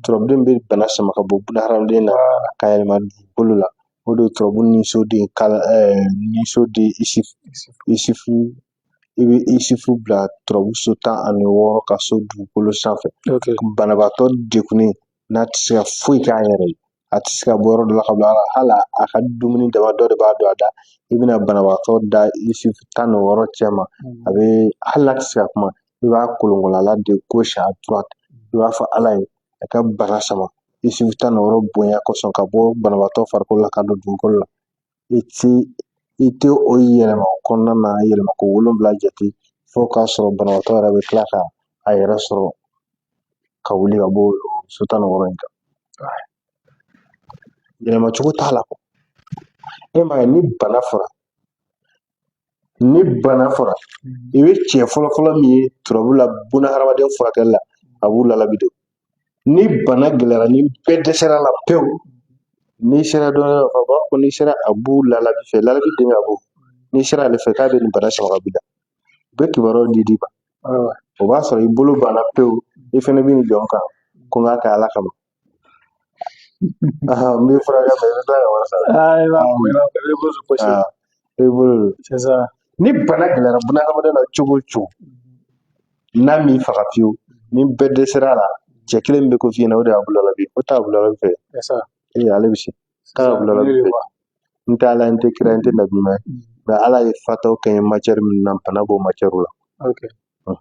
Turabu bɛ bana sama ka bɔ bunahadamaden na ka yɛlɛma dugukolo la. O de ye turabu niso de Isufu. I bɛ Isufu bila turabu so 16 ka so dugukolo sanfɛ. Banabaatɔ degunnen n'a tɛ se ka foyi k'a yɛrɛ ye, a tɛ se ka bɔ yɔrɔ dɔ la ka bila hali a ka dumuni dama dɔ de b'a don a da. I bɛna banabaatɔ da Isufu 16 cɛ ma, a bɛ hali n'a tɛ se ka kuma, i b'a kolonkolon a la de gauche à droite. I b'a fɔ Ala ye a ka bana sama Isufu 16 bonya kosɔn ka bɔ banabaatɔ farikolo la ka don dugukolo la. I tɛ o yɛlɛma o kɔnɔna na yɛlɛma ko 7 jate fo k'a sɔrɔ banabaatɔ yɛrɛ bɛ tila ka a yɛrɛ sɔrɔ ka wuli ka bɔ so 16 in kan. Yɛlɛma cogo t'a la. E m'a ye ni bana fɔra i bɛ cɛ fɔlɔ min ye turabu la bunahadamaden furakɛli la a b'u lalabi de. Ni bana gɛlɛyara ni bɛɛ dɛsɛra la pewu, n'i sera dɔ la ka b'a fɔ n'i sera a b'u lalabi fɛ lalabi dɛmɛ a b'u. N'i sera ale fɛ k'a bɛ nin bana sama ka bi la, u bɛ kibaruyaw di ma. O b'a sɔrɔ i bolo banna pewu, i fana bɛ nin jɔ n kan ko n k'a kɛ Ala kama. N bɛ furakɛ mais i bɛ tila ka wari sara. I bolo don. Ni bana gɛlɛyara bunahadamaden na cogo o cogo, n'a m'i faga fiyewu, ni bɛɛ dɛsɛra a la, cɛ kelen min bɛ ko f'i ɲɛna o de y'a bulalabi. O t'a bulalabi fɛ. Ale bɛ se. K'a bulalabi fɛ. N tɛ Ala, n tɛ kira, n tɛ nabi ɲuman ye. Mais Ala ye fataw kɛ n ye matière min na bana b'o matière la.